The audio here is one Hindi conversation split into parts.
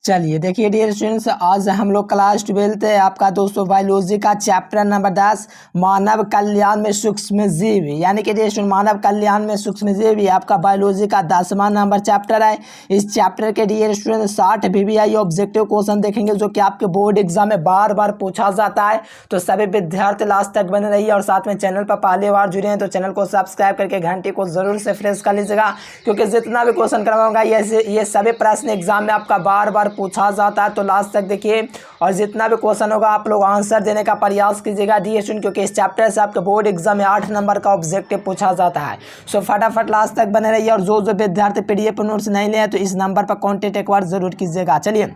चलिए देखिए डियर स्टूडेंट्स, आज हम लोग क्लास 12th है आपका दोस्तों बायोलॉजी का चैप्टर नंबर 10 मानव कल्याण में सूक्ष्म जीव, यानी कि डियर स्टूडेंट मानव कल्याण में सूक्ष्म जीव ये आपका बायोलॉजी का 10वां नंबर चैप्टर है। इस चैप्टर के dear student 60 VVI objective question देखेंगे जो कि आपके बोर्ड एग्जाम में बार बार पूछा जाता है। तो सभी विद्यार्थी लास्ट तक बने रहिए और साथ में चैनल पर पहली बार जुड़े हैं तो चैनल को सब्सक्राइब करके घंटी को जरूर से प्रेस कर लीजिएगा, क्योंकि जितना भी क्वेश्चन करवाऊंगा ये सभी प्रश्न एग्जाम में आपका बार बार पूछा जाता है। तो लास्ट तक देखिए और जितना भी क्वेश्चन होगा आप लोग आंसर देने का प्रयास कीजिएगा डियर स्टूडेंट, क्योंकि इस चैप्टर से आपके बोर्ड एग्जाम में 8 नंबर का ऑब्जेक्टिव पूछा जाता है। सो फटाफट लास्ट तक बने रहिए और जो विद्यार्थी PDF नोट्स नहीं ले तो इस नंबर पर कॉन्टेक्ट एक बार जरूर कीजिएगा। चलिए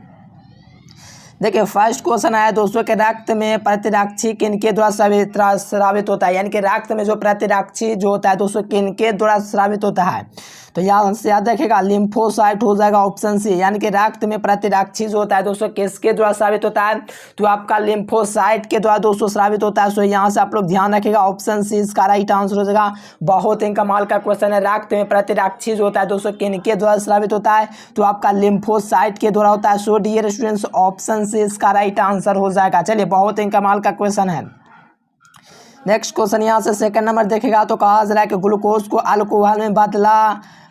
देखिए फर्स्ट क्वेश्चन आया दोस्तों के रक्त में प्रतिरक्षी किनके द्वारा स्रावित होता है, यानी कि रक्त में जो प्रतिरक्षी जो होता है दोस्तों किनके द्वारा स्रावित होता है। तो यहाँ से याद रखेगा लिम्फोसाइट हो जाएगा ऑप्शन सी, यानी कि रक्त में प्रतिरक्षी जो होता है दोस्तों किसके द्वारा स्रावित होता है, तो आपका लिम्फोसाइट के द्वारा दोस्तों स्रावित होता है। सो यहाँ से आप लोग ध्यान रखेगा ऑप्शन सी इसका राइट आंसर हो जाएगा। बहुत ही कमाल का क्वेश्चन है, रक्त में प्रतिरक्षी जो होता है दोस्तों किनके द्वारा स्रावित होता है, तो आपका लिम्फोसाइट के द्वारा होता है। So dear students option C इसका राइट आंसर हो जाएगा। चलिए बहुत ही कमाल का क्वेश्चन है। नेक्स्ट क्वेश्चन यहाँ से सेकंड नंबर देखेगा तो कहा जा रहा है कि ग्लूकोज को अल्कोहल में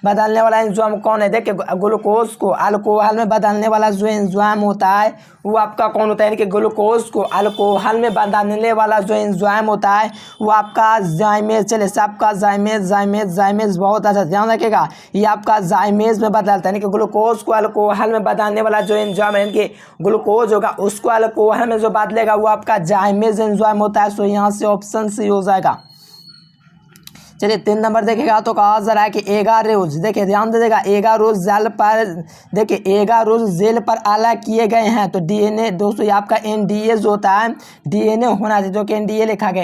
बदलने वाला एंजाइम कौन है। देखिए ग्लूकोज को अल्कोहल में बदलने वाला जो एंजाइम होता है वो आपका कौन होता है, यानी कि ग्लूकोज को अल्कोहल में बदलने वाला जो एंजाइम होता है वो आपका जाइमेज। चलिए सबका जाइमेज बहुत अच्छा ध्यान रखेगा, ये आपका जाइमेज में बदलता है, यानी कि ग्लूकोज को अल्कोहल में बदलने वाला जो एंजाइम है, यानी कि ग्लूकोज होगा उसको अल्कोहल में जो बदलेगा वो आपका जाइमेज एंजाइम होता है। सो यहाँ से ऑप्शन सी हो जाएगा। चलिए 3 नंबर देखेगा तो कहा जा रहा है कि एगारोज, देखिए ध्यान दीजिएगा एगारोज जेल पर, देखिए एगारोज जेल पर अलग किए गए हैं। तो DNA दोस्तों ये आपका NDA जो होता है DNA होना चाहिए, जो कि NDA लिखा गया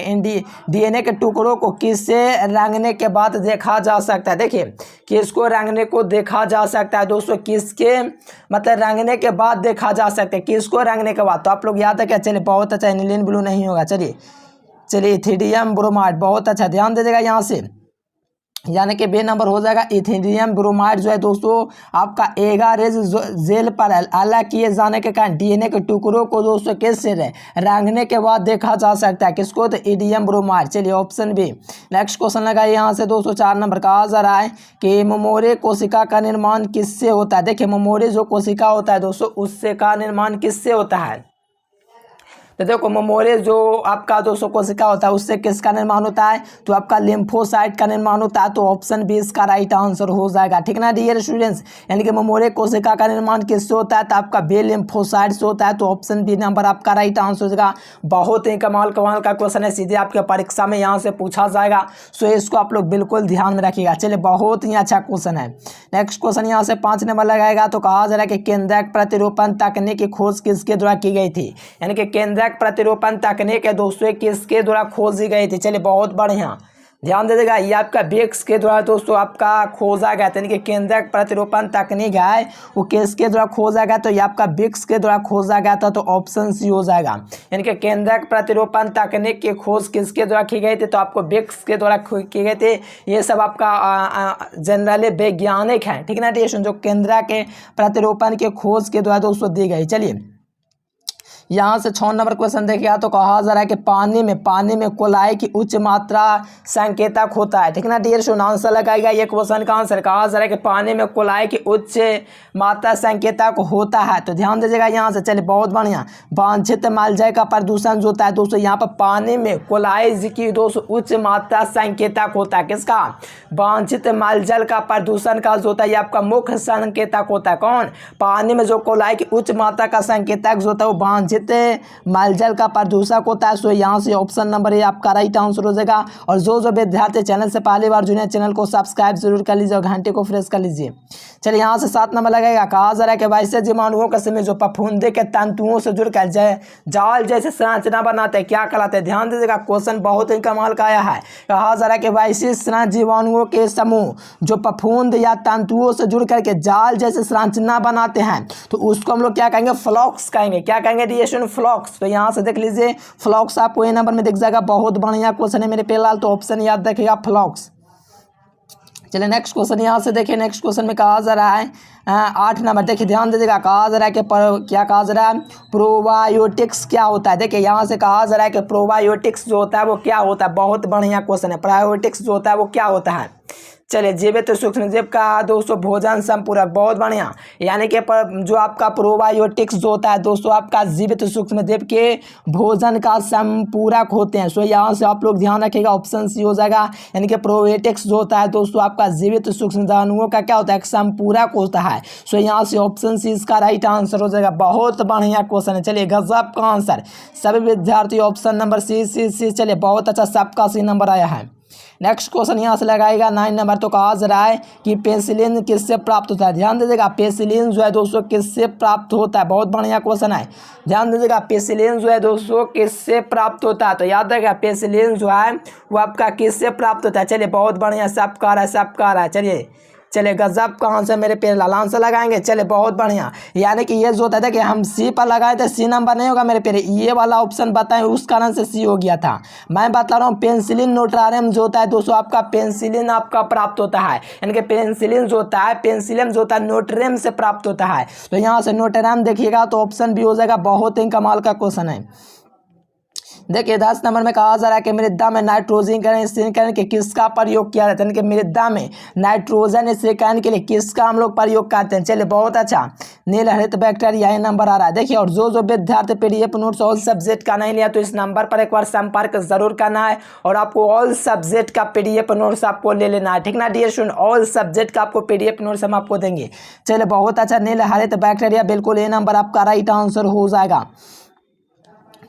DNA के टुकड़ों को किससे रंगने के बाद देखा जा सकता है। देखिए किसको रंगने को देखा जा सकता है दोस्तों, किसके मतलब रंगने के बाद देखा जा सकता है, किसको रंगने के बाद। तो आप लोग याद रखें। चलिए बहुत अच्छा, एनिलीन ब्लू नहीं होगा। चलिए इथिडियम ब्रोमाइड, बहुत अच्छा ध्यान दीजिएगा यहाँ से, यानी कि बे नंबर हो जाएगा। इथिडियम ब्रोमाइड जो है दोस्तों आपका एगारेज जेल पर अलग किए जाने के कारण DNA के टुकड़ों को दोस्तों किससे रंगने के बाद देखा जा सकता है, किसको, तो इडियम ब्रोमाइड। चलिए ऑप्शन बी। नेक्स्ट क्वेश्चन लगा यहाँ से दोस्तों 4 नंबर कहा जा रहा है कि ममोरे कोशिका का निर्माण किससे होता है। देखिए ममोरे जो कोशिका होता है दोस्तों उससे का निर्माण किससे होता है। तो देखो ममोरे जो आपका दोस्तों कोशिका होता है उससे किसका निर्माण होता है, तो आपका लिम्फोसाइट का निर्माण होता है। तो ऑप्शन बी इसका राइट आंसर हो जाएगा, ठीक ना डियर स्टूडेंट्स। यानी कि ममोरे कोशिका का निर्माण किससे होता है, तो आपका बे लिम्फोसाइट से होता है। तो ऑप्शन बी नंबर आपका राइट आंसर हो जाएगा। बहुत ही कमाल का क्वेश्चन है, सीधे आपके परीक्षा में यहाँ से पूछा जाएगा। सो इसको आप लोग बिल्कुल ध्यान में रखिएगा। चलिए बहुत ही अच्छा क्वेश्चन है। नेक्स्ट क्वेश्चन यहाँ से 5 नंबर लगाएगा तो कहा जा रहा है कि केंद्रक प्रतिरूपण तकनीक की खोज किसके द्वारा की गई थी, यानी कि केंद्रक प्रतिरूपण तकनीक है दोस्तों किसके द्वारा खोजी गई थी। चलिए बहुत बढ़िया ध्यान दे देगा, ये आपका बेक्स के द्वारा दोस्तों आपका खोजा गया था, यानी कि केंद्रक प्रतिरूपण तकनीक है वो किसके द्वारा खोजा गया, तो ये आपका बेक्स के द्वारा खोजा गया था। तो ऑप्शन सी हो जाएगा, यानी कि केंद्रक प्रतिरूपण तकनीक की खोज किसके द्वारा की गई थी, तो आपको बेक्स के द्वारा की गई थी। ये सब आपका जनरली वैज्ञानिक है, ठीक ना डियर, जो केंद्रक के प्रतिरूपण के खोज के द्वारा दोस्तों दी गई। चलिए यहाँ से 6 नंबर क्वेश्चन देखिए तो कहा जा रहा है कि पानी में कोलाई की उच्च मात्रा संकेतक होता है, ठीक ना डियर स्टूडेंट। आंसर लगाएगा ये क्वेश्चन का आंसर। कहा जा रहा है कि पानी में कोलाई की उच्च मात्रा संकेतक होता है। तो ध्यान दीजिएगा यहाँ से। चलिए बहुत बढ़िया, वांछित मलजल का प्रदूषण जो होता है दोस्तों, यहाँ पर पानी में कोलाई की दोस्तों उच्च मात्रा संकेतक होता है। किसका, वांछित मलजल का प्रदूषण का जो होता है ये आपका मुख्य संकेतक होता है। कौन, पानी में जो कोलाई की उच्च मात्रा का संकेतक जो होता है वो वांछित मलजल का प्रदूषक होता है। सो यहाँ से ऑप्शन नंबर ए आपका राइट आंसर हो जाएगा। और जो विद्यार्थी चैनल से पहली बार जुड़े चैनल को सब्सक्राइब जरूर कर लीजिए और घंटे को प्रेस कर लीजिए। चलिए यहाँ से 7 नंबर लगेगा। कहा जा रहा है कि वैसे जीवाणुओं के समय जो फफूंदी के तंतुओं से जुड़कर जाल जैसे संरचना बनाते हैं क्या कहलाते हैं। ध्यान दीजिएगा क्वेश्चन बहुत ही कमाल का आया है। कहा जा रहा है कि वैसे जीवाणुओं के समूह जो फफूंद या तंतुओं से जुड़ करके जाल जैसे संरचना बनाते हैं तो उसको हम लोग क्या कहेंगे, फ्लॉक्स कहेंगे। क्या कहेंगे फ्लॉक्स। तो यहाँ से देख लीजिए फ्लॉक्स आपको ए नंबर में दिख जाएगा। बहुत बढ़िया क्वेश्चन है मेरे पे लाल, तो ऑप्शन याद रखिएगा फ्लॉक्स। चलिए नेक्स्ट क्वेश्चन यहाँ से देखिए। नेक्स्ट क्वेश्चन में कहा जा रहा है 8 नंबर, देखिए ध्यान दीजिएगा। कहा जा रहा है कि क्या कहा जा रहा है, प्रोबायोटिक्स क्या होता है। देखिए यहाँ से कहा जा रहा है कि प्रोबायोटिक्स जो होता है वो क्या होता है। बहुत बढ़िया क्वेश्चन है। प्रोबायोटिक्स जो होता है वो क्या होता है। चलिए जीवित सूक्ष्म जीव का दोस्तों भोजन संपूरक, बहुत बढ़िया। यानी कि जो आपका प्रोबायोटिक्स जो होता है दोस्तों आपका जीवित सूक्ष्म जीव के भोजन का संपूरक होते हैं। सो यहाँ से आप लोग ध्यान रखिएगा, ऑप्शन सी हो जाएगा। यानी कि प्रोबायोटिक्स जो होता है दोस्तों आपका जीवित सूक्ष्म जीवाणुओं का क्या होता है, संपूरक होता है। सो यहाँ से ऑप्शन सी इसका राइट आंसर हो जाएगा। बहुत बढ़िया क्वेश्चन है। चलिए गजब का आंसर। सभी विद्यार्थी ऑप्शन नंबर सी। चलिए बहुत अच्छा, सबका सी नंबर आया है। नेक्स्ट क्वेश्चन यहाँ से लगाएगा 9 नंबर। तो कहा जा रहा है कि पेनिसिलिन किससे प्राप्त होता है। ध्यान दीजिएगा, पेनिसिलिन जो है दोस्तों किससे प्राप्त होता है। बहुत बढ़िया क्वेश्चन है। ध्यान दीजिएगा, पेनिसिलिन जो है दोस्तों किससे प्राप्त होता है। तो याद रखिएगा पेनिसिलिन जो है वो आपका किससे प्राप्त होता है। चलिए बहुत बढ़िया, सबका रहा है। चलिए गजब का आंसर मेरे पेड़ लाल आंसर लगाएंगे। चलिए बहुत बढ़िया। यानी कि ये जो होता था कि हम सी पर लगाए थे, सी नंबर नहीं होगा मेरे पेड़, ये वाला ऑप्शन बताएं उस कारण से सी हो गया था। मैं बता रहा हूँ पेनिसिलिन नोटारियम जो होता है दोस्तों आपका पेनिसिलिन आपका प्राप्त होता है। यानी कि पेनिसिलिन जो होता है नोटारियम से प्राप्त होता है। तो यहाँ से नोटारियम देखिएगा तो ऑप्शन भी हो जाएगा। बहुत ही कमाल का क्वेश्चन है। देखिए 10 नंबर में कहा जा रहा है कि मृदा में नाइट्रोजन स्थिरीकरण के किसका प्रयोग किया जाता है। कि मृदा में नाइट्रोजन स्थिरीकरण के लिए किसका हम लोग प्रयोग करते हैं। चलिए बहुत अच्छा, नील हरित बैक्टीरिया, ये नंबर आ रहा है। देखिए और जो विद्यार्थी पीडीएफ नोट्स ऑल सब्जेक्ट का नहीं लिया तो इस नंबर पर एक बार संपर्क जरूर करना है और आपको ऑल सब्जेक्ट का पीडीएफ नोट्स आपको ले लेना है, ठीक ना डियर स्टूडेंट। ऑल सब्जेक्ट का आपको पीडीएफ नोट्स हम आपको देंगे। चलिए बहुत अच्छा, नील हरित बैक्टीरिया, बिल्कुल ये नंबर आपका राइट आंसर हो जाएगा।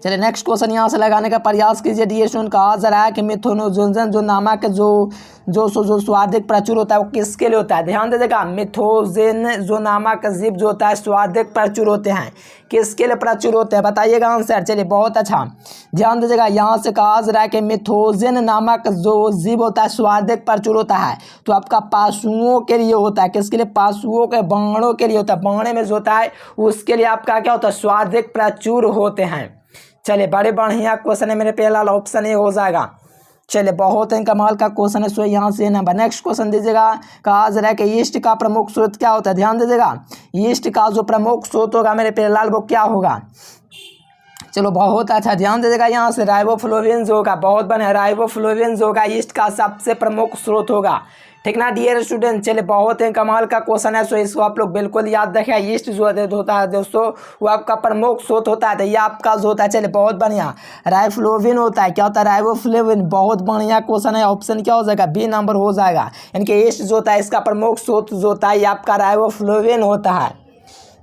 चलिए नेक्स्ट क्वेश्चन यहाँ से लगाने का प्रयास कीजिए डियर स्टूडेंट। कहा जा रहा है कि मिथोनोजन जो नामक जो स्वादिक प्रचुर होता है वो किसके लिए होता है। ध्यान दीजिएगा, मिथोजेन जो नामक जीव जो होता है स्वादिक प्रचुर होते हैं, किसके लिए प्रचुर होते हैं बताइएगा आंसर। चलिए बहुत अच्छा, ध्यान दीजिएगा। यहाँ से कहा जा रहा है कि मिथोजेन नामक जो जीव होता है स्वादिक प्रचुर होता है तो आपका पशुओं के लिए होता है। किसके लिए, पशुओं के बाणों के लिए होता है। बाणे में जो होता है उसके लिए आपका क्या होता है, स्वादिक प्रचुर होते हैं। चलिए बड़े बढ़िया क्वेश्चन है मेरे पहला ऑप्शन ए हो जाएगा। चलिए बहुत ही कमाल का क्वेश्चन है। सो यहाँ से नंबर। नेक्स्ट क्वेश्चन दीजिएगा। कहा जा रहा है कि ईस्ट का प्रमुख स्रोत क्या होता है। ध्यान दीजिएगा, ईस्ट का जो प्रमुख स्रोत होगा मेरे पहला वो क्या होगा। चलो बहुत अच्छा, ध्यान दीजिएगा। यहाँ से राइबोफ्लोविन जो होगा, बहुत बढ़िया, राइबोफ्लोविन जो होगा ईस्ट का सबसे प्रमुख स्रोत होगा, ठीक ना डियर स्टूडेंट। चलिए बहुत ही कमाल का क्वेश्चन है। सो इसको आप लोग बिल्कुल याद रखें। ईस्ट जो होता है दोस्तों वो आपका प्रमुख स्रोत होता है। तो ये आपका जो होता है, चलिए बहुत बढ़िया, राइबोफ्लोविन होता है। क्या होता है, राइबोफ्लोविन। बहुत बढ़िया क्वेश्चन है। ऑप्शन क्या हो जाएगा, बी नंबर हो जाएगा। यानी कि ईस्ट जो होता है इसका प्रमुख स्रोत जो होता है ये आपका राइबोफ्लोविन होता है।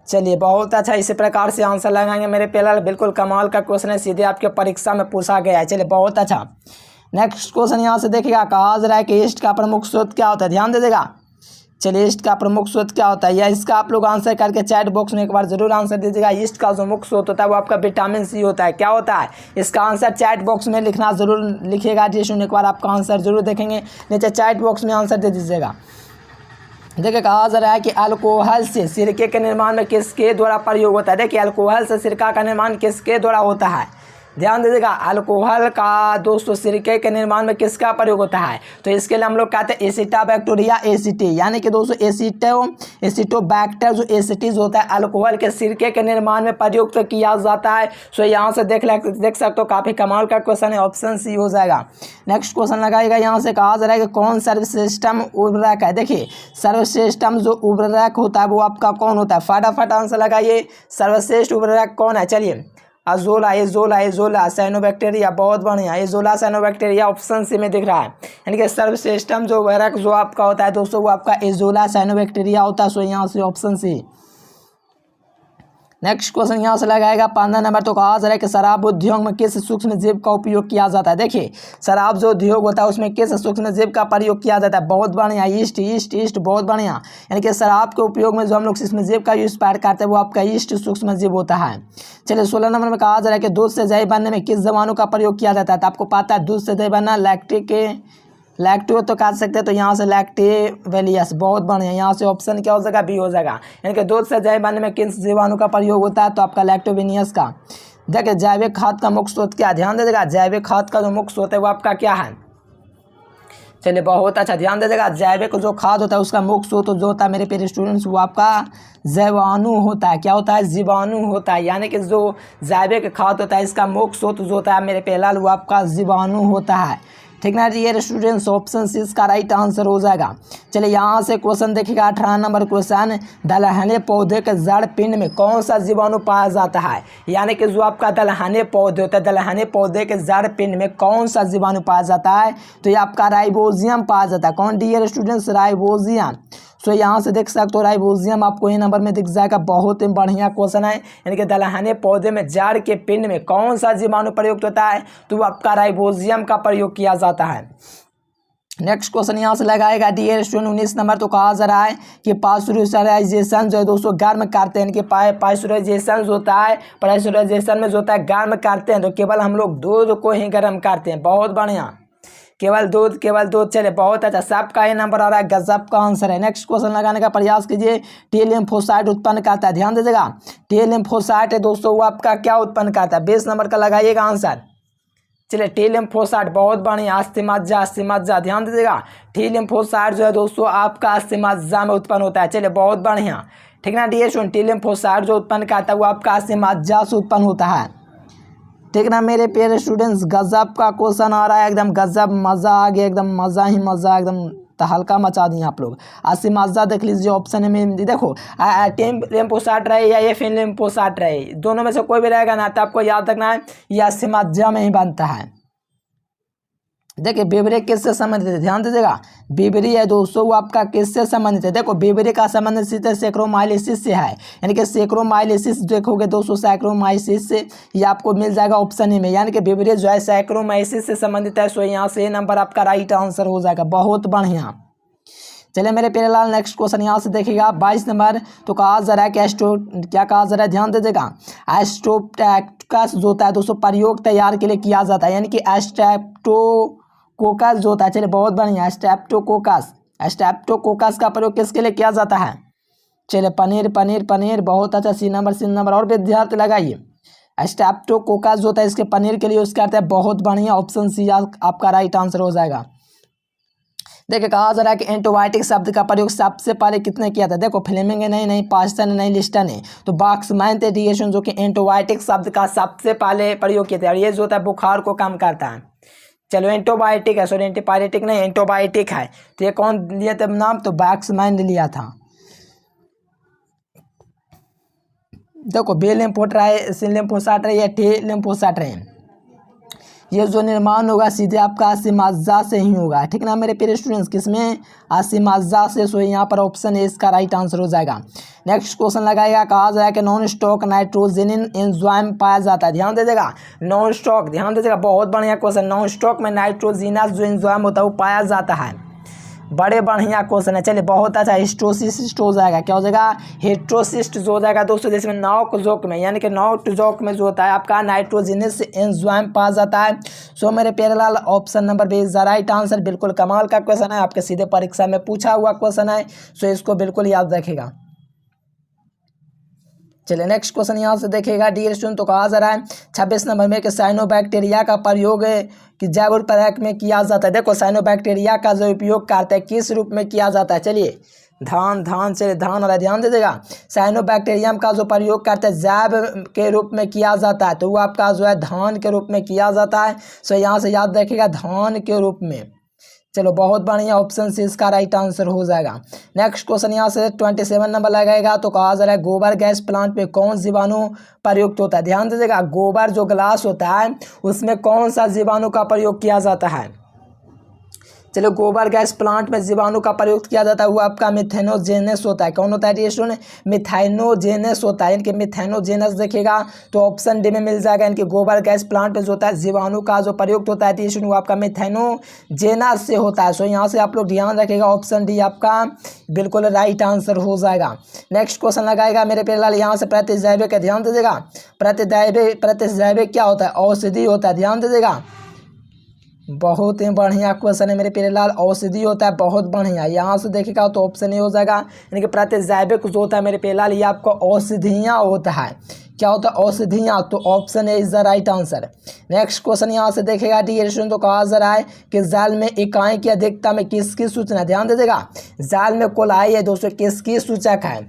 चलिए बहुत अच्छा, इसी प्रकार से आंसर लगाएंगे मेरे पहला। बिल्कुल कमाल का क्वेश्चन है, सीधे आपके परीक्षा में पूछा गया है। चलिए बहुत अच्छा। नेक्स्ट क्वेश्चन यहाँ से देखिएगा। कहा जा रहा है कि ईस्ट का प्रमुख स्रोत क्या होता है। ध्यान दीजिएगा। चलिए ईस्ट का प्रमुख स्रोत क्या होता है, या इसका आप लोग आंसर करके चैट बॉक्स में एक बार जरूर आंसर दीजिएगा। ईस्ट का जो मुख्य स्रोत होता है वो आपका विटामिन सी होता है। क्या होता है, इसका आंसर चैट बॉक्स में लिखना जरूर लिखिएगा। जिसमें एक बार आपका आंसर जरूर देखेंगे, नीचे चैट बॉक्स में आंसर दे दीजिएगा। देखिए कहा जा रहा है कि अल्कोहल से सिरके के निर्माण में किसके द्वारा प्रयोग होता है। देखिए अल्कोहल से सिरका का निर्माण किसके द्वारा होता है। ध्यान दीजिएगा, अल्कोहल का दोस्तों सिरके के निर्माण में किसका प्रयोग होता है। तो इसके लिए हम लोग कहते हैं एसिटाबैक्टीरिया एसिटी, यानी कि दोस्तों एसिटोबैक्टर जो एसिटीज होता है अल्कोहल के सिरके के निर्माण में प्रयुक्त किया जाता है। सो यहाँ से देख सकते हो, काफ़ी कमाल का क्वेश्चन है। ऑप्शन सी हो जाएगा। नेक्स्ट क्वेश्चन लगाएगा। यहाँ से कहा जा रहा है कि कौन सर्वश्रेष्ठम उर्वरक है। देखिए सर्वश्रेष्ठम जो उर्वरक होता है वो आपका कौन होता है। फटाफट आंसर लगाइए, सर्वश्रेष्ठ उर्वरक कौन है। चलिए एजोला साइनोबैक्टीरिया, बहुत बढ़िया, एजोला साइनोबैक्टीरिया ऑप्शन सी में दिख रहा है। यानी कि सर्वश्रेष्ठम जो उर्वरक जो आपका होता है दोस्तों वो आपका एजोला साइनोबैक्टीरिया होता है। सो यहाँ से ऑप्शन सी। नेक्स्ट क्वेश्चन यहाँ से लगाएगा 15 नंबर। तो कहा जा रहा है कि शराब उद्योग में किस सूक्ष्म जीव का उपयोग किया जाता है। देखिए शराब जो उद्योग होता है उसमें किस सूक्ष्म जीव का प्रयोग किया जाता है। बहुत बढ़िया, ईस्ट, बहुत बढ़िया। यानी कि शराब के उपयोग में जो हम लोग सूक्ष्म जीव का यूज करते हैं वो आपका ईस्ट सूक्ष्म जीव होता है। चलिए 16 नंबर में कहा जा रहा है कि दूध से दही बनने में किस जीवाणु का प्रयोग किया जाता है। तो आपको पता है दूध से दही बनना लैक्टो तो काट सकते हैं, तो यहाँ से लैक्टेवेलियस, बहुत बढ़िया। यहाँ से ऑप्शन क्या हो जाएगा, बी हो जाएगा। यानी कि दूध से दही बनने में किस जीवाणु का प्रयोग होता है, तो आपका लैक्टोवेनियस का। देखिए जैविक खाद का मुख्य स्रोत क्या है, ध्यान दीजिएगा। जैविक खाद का जो मुख्य स्रोत है वो आपका क्या है। चलिए बहुत अच्छा, ध्यान दीजिएगा। जैविक जो खाद होता है उसका मुख्य स्रोत जो होता है मेरे प्यारे स्टूडेंट्स वो आपका जीवाणु होता है। क्या होता है? जीवाणु होता है। यानी कि जो जैविक खाद होता है इसका मुख्य स्रोत जो होता है मेरे प्यारे लाल वो आपका जीवाणु होता है। ठीक ना डियर स्टूडेंट्स, ऑप्शन सी इसका राइट आंसर हो जाएगा। चलिए यहाँ से क्वेश्चन देखिएगा 18 नंबर क्वेश्चन, दलहने पौधे के जड़ पिंड में कौन सा जीवाणु पाया जाता है? यानी कि जो आपका दलहने पौधे होता है, दलहने पौधे के जड़ पिंड में कौन सा जीवाणु पाया जाता है? तो ये आपका राइबोजियम पाया जाता है। कौन डियर स्टूडेंट्स? राइबोजियम। सो यहाँ से देख सकते हो राइबोजियम आपको ये नंबर में दिख जाएगा। बहुत ही बढ़िया क्वेश्चन है। यानी कि दलहने पौधे में जड़ के पिंड में कौन सा जीवाणु प्रयुक्त होता है? तो आपका राइबोजियम का प्रयोग किया जाता है। नेक्स्ट क्वेश्चन यहाँ से लगाएगा डियर स्टूडेंट 19 नंबर। तो कहा जा रहा है कि पास्चुराइजेशन जो है दोस्तों गर्म करते हैं। इनके पास्चुराइजेशन जो होता है, पास्चुराइजेशन में जो होता है गर्म करते हैं तो केवल हम लोग दूध को ही गर्म करते हैं। बहुत बढ़िया, केवल दूध। चले बहुत अच्छा, सबका ये नंबर आ रहा है, गजब का आंसर है। नेक्स्ट क्वेश्चन लगाने का प्रयास कीजिए। टी लिम्फोसाइट उत्पन्न करता है, ध्यान दीजिएगा। टी लिम्फोसाइट है दोस्तों वो आपका क्या उत्पन्न करता है? 20 नंबर का लगाइएगा आंसर। चलिए टी लिम्फोसाइट, बहुत बढ़िया। अस्थिमज्जा, ध्यान दीजिएगा। टी लिम्फोसाइट जो है दोस्तों आपका अस्थिमज्जा में उत्पन्न होता है। चलिए बहुत बढ़िया, ठीक ना डियर स्टूडेंट। टी लिम्फोसाइट जो उत्पन्न करता है वो आपका अस्थिमज्जा से उत्पन्न होता है। ठीक ना मेरे प्यारे स्टूडेंट्स, गजब का क्वेश्चन आ रहा है, एकदम गजब, मज़ा आ गया, एकदम मज़ा ही मज़ा, एकदम तहलका मचा दिए आप लोग। अस्थिमज्जा देख लीजिए ऑप्शन में, देखो टीम लिम्फोसाइट रहे या ये फिन लिम्फोसाइट रहे, दोनों में से कोई भी रहेगा ना तो आपको याद रखना है ये अस्थिमज्जा में ही बनता है। देखिए बेबरे किससे संबंधित है? ध्यान दीजिएगा। बेबरी है दोस्तों वो आपका किससे संबंधित है? देखो बेबरे का संबंध सीधे सैक्रोमाइलिसिस से है। यानी कि सैक्रोमाइलिसिस देखोगे दोस्तों, सैक्रोमाइसिस से ये आपको मिल जाएगा ऑप्शन ए में। यानी कि बेबरे जो है सैक्रोमाइसिस से संबंधित है। सो यहाँ से नंबर आपका राइट आंसर हो जाएगा। बहुत बढ़िया। चलिए मेरे प्यारे लाल नेक्स्ट क्वेश्चन यहाँ से देखिएगा 22 नंबर। तो कहा जा रहा है कि क्या कहा जा रहा है? ध्यान दीजिएगा। एस्ट्रोप्टोकोकस जो होता है दोस्तों प्रयोग तैयार के लिए किया जाता है। यानी कि एस्ट्रेप्टोकोकस जो होता है, चलिए बहुत बढ़िया, एस्ट्रेप्टोकोकस का प्रयोग किसके लिए किया जाता है? चलिए पनीर, बहुत अच्छा। सी नंबर और विद्यार्थी लगाइए। एस्ट्रेप्टोकोकस जो होता है इसके पनीर के लिए यूज करते हैं। बहुत बढ़िया, ऑप्शन सी आपका राइट आंसर हो जाएगा। देखिए कहा जा रहा है कि एंटीबायोटिक शब्द का प्रयोग सबसे पहले कितने किया था? देखो फ्लेमिंग है नहीं, पास्टर नहीं, लिस्टन है, तो बाक्समैन थे डिएशन जो कि एंटीबायोटिक शब्द का सबसे पहले प्रयोग किया था। और ये जो होता है बुखार को कम करता है। चलो एंटीबायोटिक है, सॉरी एंटीबायोटिक नहीं, एंटीबायोटिक है। तो ये कौन लिया था नाम? तो बाक्समैन ने लिया था। देखो बे लिम्फोट रहे, सी लिम्फोसाइट रहे या टी लिम्फोसाइट रहे, ये जो निर्माण होगा सीधे आपका अस्थिमज्जा से ही होगा। ठीक ना मेरे प्यारे स्टूडेंट्स, किसमें? अस्थिमज्जा से। सो यहाँ पर ऑप्शन ए इसका राइट आंसर हो जाएगा। नेक्स्ट क्वेश्चन लगाएगा। कहा जाए कि नॉन स्टॉक नाइट्रोजनिन एंजाइम पाया जाता है। ध्यान दीजिएगा, नॉन स्टॉक, ध्यान दीजिएगा, बहुत बढ़िया क्वेश्चन। नॉन स्टॉक में नाइट्रोजिनस जो एंजाइम होता है वो पाया जाता है। बड़े बढ़िया क्वेश्चन है। चलिए बहुत अच्छा, हिस्टोसिस्ट हो जाएगा। क्या हो जाएगा? हिस्टोसिस्ट जो हो जाएगा दोस्तों, जिसमें नॉक जोक में, यानी कि नॉट जोक में जो होता है आपका नाइट्रोजिनस एंजाइम पाया जाता है। सो मेरे प्यारे लाल option number B is the right answer. बिल्कुल कमाल का क्वेश्चन है, आपके सीधे परीक्षा में पूछा हुआ क्वेश्चन है। सो इसको बिल्कुल याद रखेगा। चलिए नेक्स्ट क्वेश्चन यहाँ से देखिएगा डियर स्टूडेंट। तो कहा जा रहा है 26 नंबर में कि साइनोबैक्टीरिया का प्रयोग कि जैव उत्पादक में किया जाता है। देखो साइनोबैक्टीरिया का जो उपयोग करते हैं किस रूप में किया जाता है? चलिए चलिए धान वाला ध्यान दीजिएगा। साइनोबैक्टीरियम का जो प्रयोग करते हैं जैव के रूप में किया जाता है, तो वो आपका जो है धान के रूप में किया जाता है। सो यहाँ से याद रखिएगा धान के रूप में। चलो बहुत बढ़िया, ऑप्शन सी इसका राइट आंसर हो जाएगा। नेक्स्ट क्वेश्चन यहाँ से 27 नंबर लगाएगा। तो कहा जा रहा है गोबर गैस प्लांट में कौन जीवाणु प्रयुक्त होता है? ध्यान दीजिएगा, गोबर जो ग्लास होता है उसमें कौन सा जीवाणु का प्रयोग किया जाता है? चलो गोबर गैस प्लांट में जीवाणु का प्रयोग किया जाता है वो आपका मिथेनोजेनस होता है। कौन होता है ये? मिथाइनोजेनस होता है। इनके मिथेनोजेनस देखिएगा तो ऑप्शन डी में मिल जाएगा। इनके गोबर गैस प्लांट में जो होता है जीवाणु का जो प्रयुक्त होता है वो आपका मिथेनोजेनस से होता है। सो यहाँ से आप लोग ध्यान रखिएगा, ऑप्शन डी आपका बिल्कुल राइट आंसर हो जाएगा। नेक्स्ट क्वेश्चन लगाएगा मेरे प्यारे लाल यहाँ से प्रतिजैविक का ध्यान दीजिएगा। प्रतिजैविक क्या होता है? औषधि होता है। ध्यान दीजिएगा, बहुत ही बढ़िया क्वेश्चन है मेरे प्यारे लाल। औषधि होता है, बहुत बढ़िया। यहाँ से देखिएगा तो ऑप्शन ए हो जाएगा। यानी कि प्रतिजैविक जो होता है मेरे प्यारे लाल ये आपको औषधियाँ होता है। क्या होता है औषधियाँ, तो option A is the right answer. Next question यहाँ से देखेगा डियर स्टूडेंट, तो कहा जा रहा है कि जाल में इकाई की अधिकता में किसकी सूचना, ध्यान दीजिएगा जाल में कोलाई है दोस्तों किसकी सूचक है।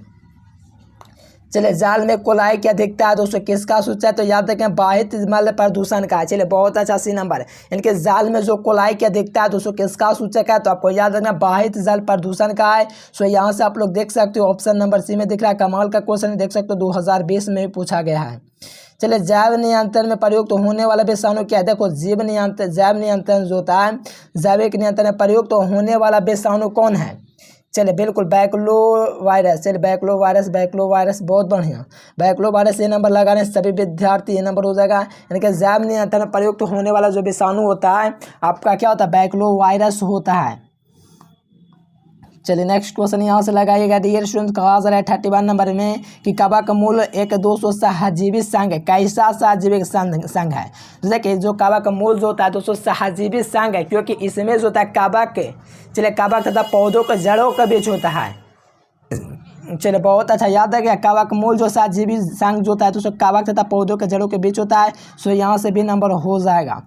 चलिए जाल में कोलाई की अधिकता है दोस्तों किसका सूचक है, तो याद रखें बाहित जल प्रदूषण का है। चलिए बहुत अच्छा सी नंबर है, इनके जाल में जो कोलाई की अधिकता है दोस्तों किसका सूचक है, तो आपको याद रखना बाहित जल प्रदूषण का है। सो यहाँ से आप लोग देख सकते हो ऑप्शन नंबर सी में दिख रहा है, कमाल का क्वेश्चन देख सकते हो 2020 में भी पूछा गया है। चलिए जैव नियंत्रण में प्रयुक्त होने वाला विषाणु क्या है, देखो जैव नियंत्रण जो होता है जैविक नियंत्रण में प्रयुक्त होने वाला विषाणु कौन है, चलिए बिल्कुल बैक्लो वायरस। चलिए बैक्लो वायरस बहुत बढ़िया, बैक्लो वायरस ये नंबर लगा रहे हैं सभी विद्यार्थी, ये नंबर हो जाएगा। यानी कि जैव नियंत्रण में प्रयुक्त होने वाला जो विषाणु होता है आपका क्या होता है, बैक्लो वायरस होता है। चलिए नेक्स्ट क्वेश्चन यहाँ से लगाइएगा डियर स्टूडेंट, कहा जा रहा है 31 नंबर में कि कवक मूल एक 200 सहजीवी संघ है, कैसा सहजीवी संघ है, जैसे कि जो कवक मूल जो होता है 200 सहजीवी संघ है, क्योंकि इसमें जो होता है कवक, चलिए कवक तथा पौधों के जड़ों के बीच होता है। चलिए बहुत अच्छा याद रखिए कवक मूल जो सहजीवी संघ जो होता है तो कवक तथा पौधों के जड़ों के बीच होता है। सो यहाँ से भी नंबर हो जाएगा।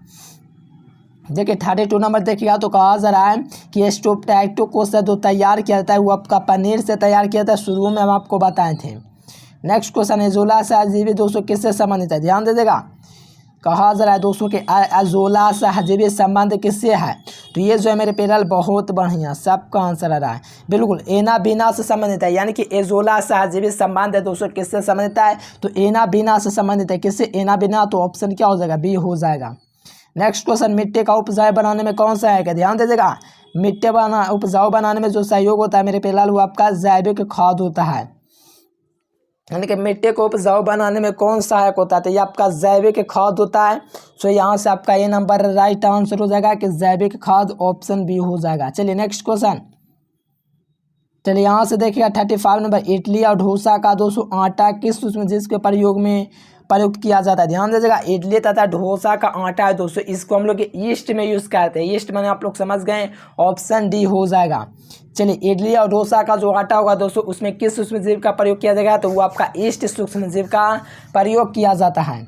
देखिए 32 नंबर देखिएगा, तो कहा जा रहा है कि स्टोप्टैक्टो को से जो तैयार किया जाता है वो आपका पनीर से तैयार किया जाता है, शुरू में हम आपको बताए थे। नेक्स्ट क्वेश्चन एजोला सहजीवी दोस्तों किससे संबंधित है, ध्यान दीजिएगा। कहा जा रहा है दोस्तों कि एजोला सहजीवी संबंध किससे है, तो ये जो है मेरे पेरल बहुत बढ़िया, सबका आंसर आ रहा है बिल्कुल एना बीना से संबंधित है। यानी कि एजोला सहजीवी संबंध है दोस्तों किससे संबंधित है, तो एना बीना से संबंधित है। किससे, एना बीना, तो ऑप्शन क्या हो जाएगा, बी हो जाएगा। नेक्स्ट क्वेश्चन मिट्टी का उपजाऊ बनाने में कौन सा है, ध्यान दीजिएगा मिट्टी उपजाऊ बनाने में जो सहयोग होता है मेरे पेलाल वो आपका जैविक खाद होता है। यानी कि मिट्टी को उपजाऊ बनाने में कौन सहायक होता है, तो ये आपका जैविक खाद होता है। सो यहाँ से आपका ये नंबर राइट आंसर हो जाएगा कि जैविक खाद, ऑप्शन बी हो जाएगा। चलिए नेक्स्ट क्वेश्चन, चलिए यहाँ से देखिएगा 35 नंबर, इडली और डोसा का दोस्तों आटा किस सूक्ष्मजीव के प्रयुक्त किया जाता है, ध्यान दीजिएगा इडली तथा डोसा का आटा है दोस्तों इसको हम लोग ईस्ट में यूज़ करते हैं। ईस्ट मैंने आप लोग समझ गए, ऑप्शन डी हो जाएगा। चलिए इडली और डोसा का जो आटा होगा दोस्तों उसमें किस सूक्ष्मजीव का प्रयोग किया जाएगा, तो वो आपका ईस्ट सूक्ष्मजीव का प्रयोग किया जाता है।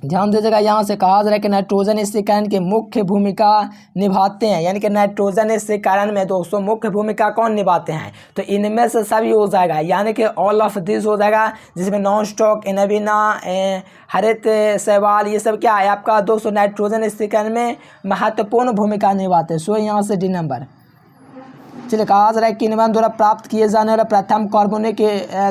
ध्यान दीजिएगा यहाँ से कहा जा रहा है कि नाइट्रोजन इस कारण की मुख्य भूमिका निभाते हैं। यानी कि नाइट्रोजन इस कारण में दोस्तों मुख्य भूमिका कौन निभाते हैं, तो इनमें से सभी हो जाएगा, यानी कि ऑल ऑफ दिस हो जाएगा, जिसमें नॉन स्टॉक, एनाबिना, हरित शैवाल, ये सब क्या है आपका दोस्तों नाइट्रोजन इस कारण में महत्वपूर्ण भूमिका निभाते हैं। सो यहाँ से डी नंबर। चलिए कहा जा रहा है कि किण्वन द्वारा प्राप्त किए जाने वाला प्रथम कार्बोनिक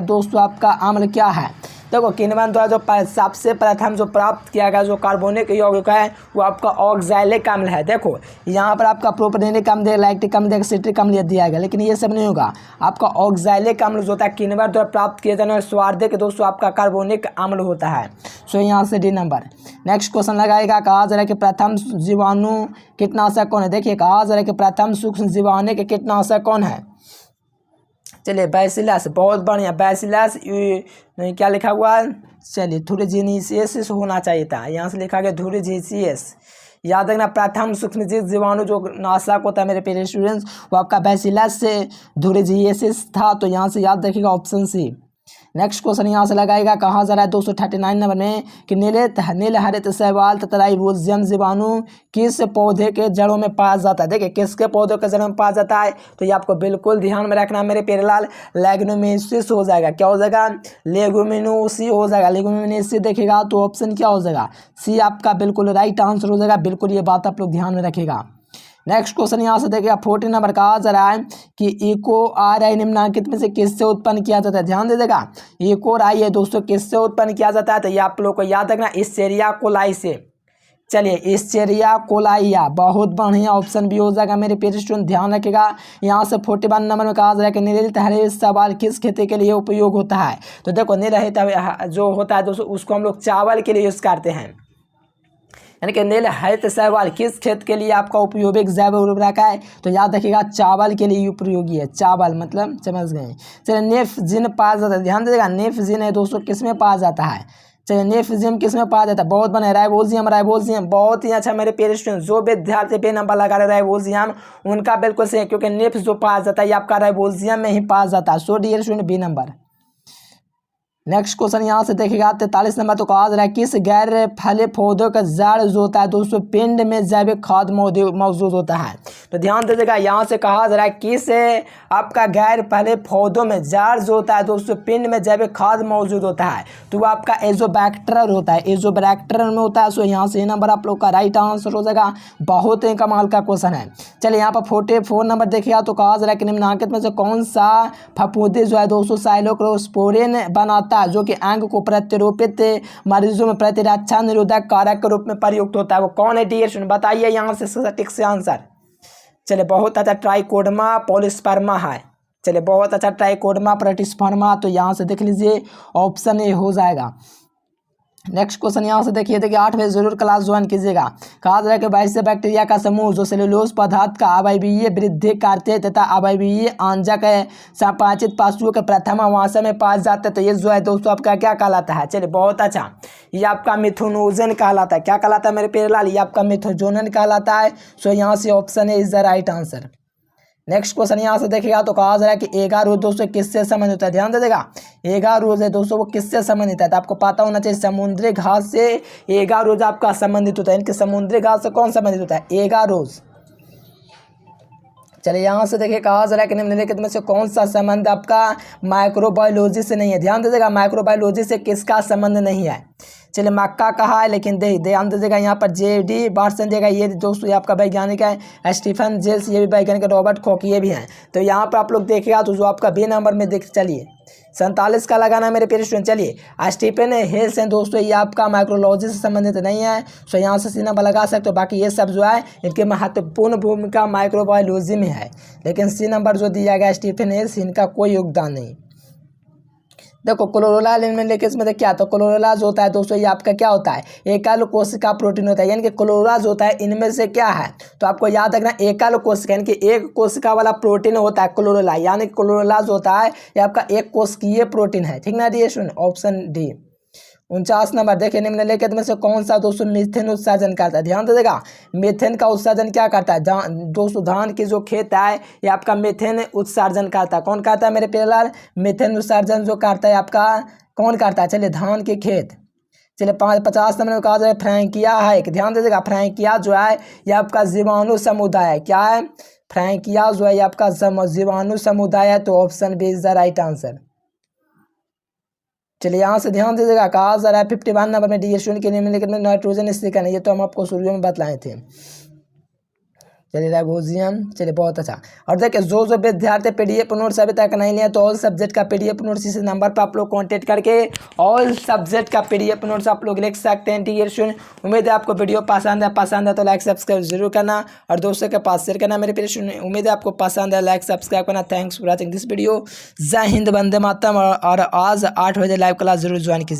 दोस्तों आपका अम्ल क्या है, देखो किण्वन द्वारा जो सबसे प्रथम जो प्राप्त किया गया जो कार्बोनिक यौगिक है वो आपका ऑक्सैलिक अम्ल है। देखो यहाँ पर आपका प्रोपेनिक अम्ल देगा, लैक्टिक अम्ल देगा, सिट्रिक अम्ल दिया गया, लेकिन ये सब नहीं होगा। आपका ऑक्सैलिक अम्ल जो होता है किण्वन द्वारा प्राप्त किए जाने वाले स्वार्थिक दोस्तों आपका कार्बोनिक अम्ल होता है। सो यहाँ से डी नंबर। नेक्स्ट क्वेश्चन लगाएगा, कहा जा रहा है कि प्रथम जीवाणु कीटनाशक कौन है, देखिए कहा जा रहा है कि प्रथम सूक्ष्म जीवाणु के कीटनाशक कौन है। चलिए बैसिलस, बहुत बढ़िया, बैसिलस क्या लिखा हुआ है, चलिए थुरिजीनियसिस होना चाहिए था, यहाँ से लिखा गया थुरिजीनियसिस। याद रखना प्रथम सूक्ष्मजीव जीवाणु जो नाशक होता है मेरे प्यारे स्टूडेंट्स वो आपका बैसिलस से थुरिजीनियसिस था, तो यहाँ से याद रखिएगा ऑप्शन सी। नेक्स्ट क्वेश्चन यहाँ से लगाएगा, कहा जा रहा है 239 नंबर में कि नील हरित शैवाल तथा राइबोजियम जीवाणु किस पौधे के जड़ों में पाया जाता है। देखिए किसके पौधों के जड़ों में पाया जाता है, तो ये आपको बिल्कुल ध्यान में रखना मेरे प्यारे लाल, लेग्युमिनोसिस हो जाएगा। क्या हो जाएगा, लेग्युमिनोसी हो जाएगा, लेग्युमिनोसी देखिएगा तो ऑप्शन क्या हो जाएगा, सी आपका बिल्कुल राइट आंसर हो जाएगा। बिल्कुल ये बात आप लोग ध्यान में रखिएगा। नेक्स्ट क्वेश्चन यहाँ से देखिएगा 40 नंबर, कहा जा रहा है कि इकोआरआई निम्नलिखित में से किससे उत्पन्न किया जाता है, ध्यान दीजिएगा इकोआरआई है दोस्तों किससे उत्पन्न किया जाता है, तो ये आप लोग को याद रखना इस्चेरिया कोलाई से। चलिए इस्चेरिया कोलाइया, बहुत बढ़िया, ऑप्शन भी हो जाएगा मेरे प्यारे स्टूडेंट, ध्यान रखिएगा। यहाँ से 41 नंबर में कहा जा रहा है कि नीलहरित हरित शैवाल किस खेती के लिए उपयोग होता है, तो देखो नीलहरित जो होता है दोस्तों उसको हम लोग चावल के लिए यूज़ करते हैं। यानी कि नील हरित शैवाल किस खेत के लिए आपका उपयोगी जैव उर्वरक है, तो याद रखिएगा चावल के लिए उपयोगी है, चावल मतलब समझ गए। चलिए नेफ्जिन पाया जाता है, ध्यान दीजिएगा नेफ्जिन है दोस्तों किस में पाया जाता है, चलिए नेफ्जिन किस में पाया जाता है, बहुत बने राइबोजियम बहुत ही अच्छा मेरे प्यारे स्टूडेंट, जो विद्यार्थी पे नंबर लगा रहे राइबोजियम उनका बिल्कुल सही है, क्योंकि नेफ्स जो पाया जाता है ये आपका राइबोजियम में ही पाया जाता है। So dear student B number. Next question यहाँ से देखिएगा 43 नंबर। तो कहा जा रहा है किस गैर फले पौधों का जड़ जो होता है दोस्तों पिंड में जैविक खाद मौजूद होता है। तो ध्यान दीजिएगा, यहाँ से कहा जा रहा है किस आपका गैर फले पौधों में जड़ जो होता है दोस्तों पिंड में जैविक खाद मौजूद होता है, तो वो आपका एजोबैक्टर होता है, एजोबैक्टर में होता है। सो यहाँ से नंबर आप लोग का राइट आंसर हो जाएगा। बहुत ही कमाल का क्वेश्चन है। चलिए यहाँ पर 44 नंबर देखिएगा। तो कहा जा रहा है कि निम्नलिखित में से कौन सा फफूंदी जो है दोस्तों साइक्लोस्पोरिन बनाता है जो कि अंग को प्रत्यारोपित मरीजों में प्रतिरक्षा निरोधक कारक के रूप में प्रयुक्त होता है, वो कौन है डियर? बताइए यहाँ से सटीक से आंसर। चलिए बहुत अच्छा, ट्राइकोडर्मा पॉलिस्पर्मा है। चलिए बहुत अच्छा, ट्राइकोडर्मा पॉलिस्पर्मा। तो यहाँ से देख लीजिए ऑप्शन ए हो जाएगा। नेक्स्ट क्वेश्चन यहाँ से देखिए 8 बजे जरूर क्लास ज्वाइन कीजिएगा। कहा जा रहा है कि बाइस बैक्टीरिया का समूह जो सेलुलोज पदार्थ का अवायवीय वृद्धि करते हैं तथा अवायवीय आंजा के संपाचित पशुओं के प्रथम आवासन में पाए जाते हैं, तो ये जो है दोस्तों आपका क्या कहलाता है? चलिए बहुत अच्छा, ये आपका मिथुनोजन कहलाता है। क्या कहलाता है मेरे प्यारे लाल? ये आपका मिथुनोजन कहलाता है। सो यहाँ से option A is the right answer. Next question यहाँ से देखिएगा। तो कहा जा रहा है कि एगारोज दोस्तों किससे संबंधित होता है? ध्यान दीजिएगा, एगारोज है दोस्तों वो किससे संबंधित है? तो आपको पता होना चाहिए समुद्री घास से एगारोज आपका संबंधित होता है। इनके समुद्री घास से कौन संबंधित होता है? एगारोज। चलिए यहाँ से देखिए कहा जा रहा है कि निम्नलिखित में से कौन सा संबंध आपका माइक्रोबायोलॉजी से नहीं है? ध्यान दीजिएगा, माइक्रोबायोलॉजी से किसका संबंध नहीं है? चलिए मक्का कहा है, लेकिन ध्यान दीजिएगा यहाँ पर JD बार्सन देगा, ये दोस्तों ये आपका वैज्ञानिक है। स्टीफन जेल्स ये भी वैज्ञानिक है। रॉबर्ट कॉक ये भी हैं। तो यहाँ पर आप लोग देखिएगा तो जो आपका बी नंबर में देख, चलिए 47 का लगाना मेरे प्यारे स्टूडेंट। चलिए स्टीफन हेल्स हैं दोस्तों, ये आपका माइक्रोलॉजी से संबंधित नहीं है। सो यहाँ से सी नंबर लगा सकते हो। बाकी ये सब जो है इनके महत्वपूर्ण भूमिका माइक्रोबायोलॉजी में है, लेकिन सी नंबर जो दिया गया स्टीफन हेल्स, इनका कोई योगदान नहीं। देखो क्लोरोला निम्नलिखित में क्या, तो क्लोरोला जो होता है दोस्तों ये आपका क्या होता है? एकल कोशिका प्रोटीन होता है। यानी कि क्लोरोला जो होता है इनमें से क्या है? तो आपको याद रखना एकल कोशिका, यानी कि एक कोशिका वाला प्रोटीन होता है क्लोरोला। यानी क्लोरोला जो होता है ये आपका एक कोशिकीय प्रोटीन है। ठीक ना dear student? Option D. 49 number देखिए निम्नलिखित में से कौन सा दोस्तों मीथेन उत्सर्जन करता है? ध्यान दीजिएगा, मीथेन का उत्सर्जन क्या करता है? दोस्तों धान की जो खेत है ये आपका मीथेन उत्सर्जन करता है। कौन करता है मेरे प्यारे लाल? मीथेन उत्सर्जन जो करता है आपका कौन करता है? चलिए धान के खेत। चलिए 50 नंबर में कहा जाए फ्रैंकिया है। ध्यान दीजिएगा, फ्रैंकिया जो है ये आपका जीवाणु समुदाय है। क्या है? फ्रैंकिया जो है ये आपका जीवाणु समुदाय है। तो option B is the right answer. चलिए यहाँ से ध्यान दीजिएगा, कहा जा रहा है 51 नंबर में डी स्टूडेंट के निम्नलिखित में नाइट्रोजन स्थिरीकरण है। ये तो हम आपको शुरू में बतलाए थे। चलिए राइबोजियम। चलिए बहुत अच्छा। और देखिए जो विद्यार्थी PDF नोट्स अभी तक नहीं लिया तो ऑल सब्जेक्ट का PDF नोट्स इस नंबर पर आप लोग कांटेक्ट करके ऑल सब्जेक्ट का PDF नोट्स आप लोग लिख सकते हैं डियर स्टूडेंट। उम्मीद है आपको वीडियो पसंद है तो लाइक सब्सक्राइब जरूर करना और दोस्तों के पास शेयर करना मेरे प्यारे स्टूडेंट। उम्मीद है आपको पसंद है, लाइक सब्सक्राइब करना। Thanks for watching this video. जय हिंद, वंदे मातरम। और आज 8 बजे लाइव क्लास जरूर ज्वाइन कीजिए।